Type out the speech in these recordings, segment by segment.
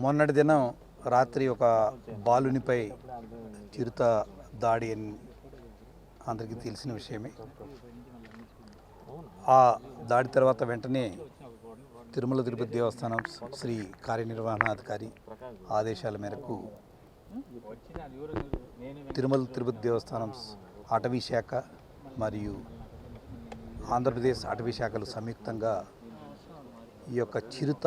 మొన్నటి దినం రాత్రి ఒక బాలునిపై చిరుత దాడి అని అందరికీ తెలిసిన విషయమే. ఆ దాడి తర్వాత వెంటనే తిరుమల తిరుపతి దేవస్థానం శ్రీ కార్యనిర్వహణాధికారి ఆదేశాల మేరకు తిరుమల తిరుపతి దేవస్థానం అటవీ శాఖ మరియు ఆంధ్రప్రదేశ్ అటవీ శాఖలు సంయుక్తంగా ఈ యొక్క చిరుత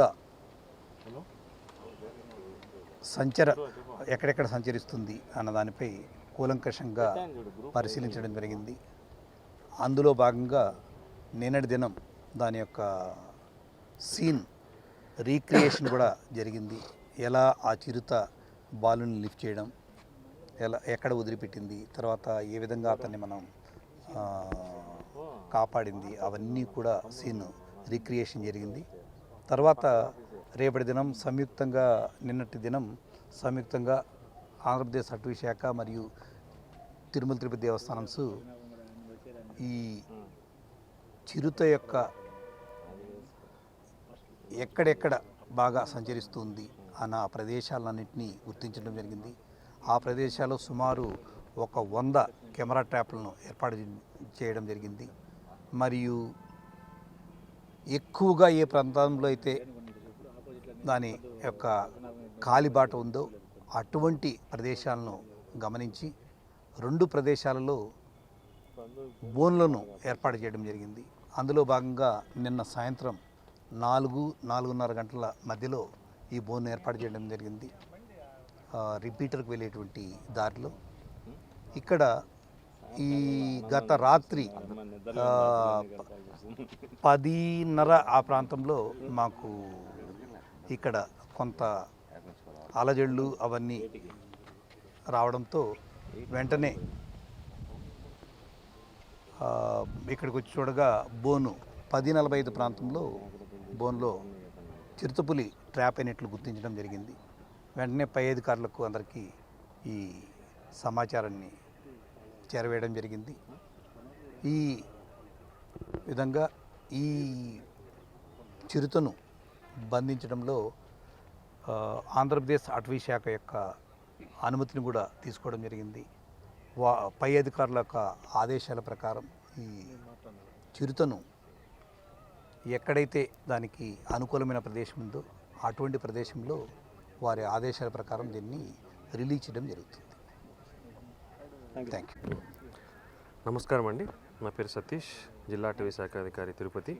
ఎక్కడెక్కడ సంచరిస్తుంది అన్న దానిపై కూలంకషంగా పరిశీలించడం జరిగింది. అందులో భాగంగా నిన్నటి దినం దాని యొక్క సీన్ రీక్రియేషన్ కూడా జరిగింది. ఎలా ఆ చిరుత బాలుని లిఫ్ట్ చేయడం, ఎక్కడ వదిలిపెట్టింది, తర్వాత ఏ విధంగా అతన్ని మనం కాపాడింది, అవన్నీ కూడా సీన్ రీక్రియేషన్ జరిగింది. తర్వాత రేపటి దినం నిన్నటి దినం సంయుక్తంగా ఆంధ్రప్రదేశ్ అటవీ శాఖ మరియు తిరుమల తిరుపతి దేవస్థానమ్స్ ఈ చిరుత యొక్క ఎక్కడెక్కడ బాగా సంచరిస్తుంది అన్న ప్రదేశాలన్నింటినీ గుర్తించడం జరిగింది. ఆ ప్రదేశాల్లో సుమారు 100 కెమెరా ట్రాప్లను ఏర్పాటు చేయడం జరిగింది. మరియు ఎక్కువగా ఏ ప్రాంతంలో అయితే దాని యొక్క కాలిబాట ఉందో అటువంటి ప్రదేశాలను గమనించి 2 ప్రదేశాలలో బోన్లను ఏర్పాటు చేయడం జరిగింది. అందులో భాగంగా నిన్న సాయంత్రం 4-4:30 గంటల మధ్యలో ఈ బోన్ ఏర్పాటు చేయడం జరిగింది. రిపీటర్కి వెళ్ళేటువంటి దారిలో ఇక్కడ ఈ గత రాత్రి 10:30 ఆ ప్రాంతంలో మాకు ఇక్కడ కొంత అలజడులు అవన్నీ రావడంతో వెంటనే ఇక్కడికి వచ్చి చూడగా బోను 10:45 ప్రాంతంలో బోన్లో చిరుతపులి ట్రాప్ అయినట్లు గుర్తించడం జరిగింది. వెంటనే పై అధికారులకు అందరికీ ఈ సమాచారాన్ని చేరవేయడం జరిగింది. ఈ విధంగా ఈ చిరుతను బంధించడంలో ఆంధ్రప్రదేశ్ అటవీ శాఖ యొక్క అనుమతిని కూడా తీసుకోవడం జరిగింది. పై అధికారుల యొక్క ఆదేశాల ప్రకారం ఈ చిరుతను ఎక్కడైతే దానికి అనుకూలమైన ప్రదేశం ఉందో అటువంటి ప్రదేశంలో వారి ఆదేశాల ప్రకారం దీన్ని రిలీజ్ చేయడం జరుగుతుంది. Thank you. నమస్కారం అండి, నా పేరు సతీష్, జిల్లా అటవీ శాఖ అధికారి తిరుపతి.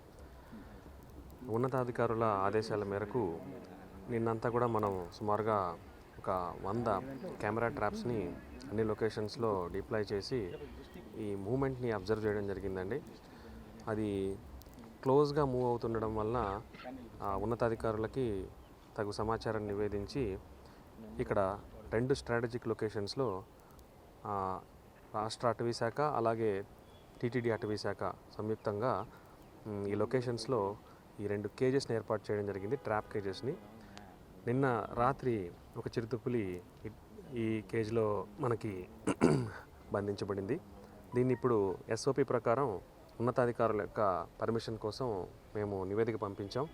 ఉన్నతాధికారుల ఆదేశాల మేరకు నిన్నంతా కూడా మనం సుమారుగా ఒక 100 కెమెరా ట్రాప్స్ని అన్ని లొకేషన్స్లో డిప్లాయ్ చేసి ఈ మూమెంట్ని అబ్జర్వ్ చేయడం జరిగిందండి. అది క్లోజ్గా మూవ్ అవుతుండడం వలన ఉన్నతాధికారులకి తగు సమాచారాన్ని నివేదించి ఇక్కడ 2 స్ట్రాటజిక్ లొకేషన్స్లో రాష్ట్ర అటవీ శాఖ అలాగే టీటీడీ అటవీ శాఖ సంయుక్తంగా ఈ లొకేషన్స్లో ఈ 2 కేజెస్ని ఏర్పాటు చేయడం జరిగింది, ట్రాప్ కేజెస్ని. నిన్న రాత్రి ఒక చిరుతపులి ఈ కేజ్లో మనకి బంధించబడింది. దీన్ని ఇప్పుడు ఎస్ఓపి ప్రకారం ఉన్నతాధికారుల యొక్క పర్మిషన్ కోసం మేము నివేదిక పంపించాం.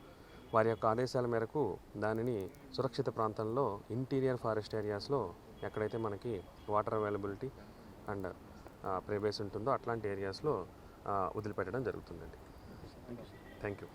వారి యొక్క ఆదేశాల మేరకు దానిని సురక్షిత ప్రాంతంలో ఇంటీరియర్ ఫారెస్ట్ ఏరియాస్లో ఎక్కడైతే మనకి వాటర్ అవైలబిలిటీ అండ్ ప్రైవేసీ ఉంటుందో అట్లాంటి ఏరియాస్లో వదిలిపెట్టడం జరుగుతుందండి. Thank you.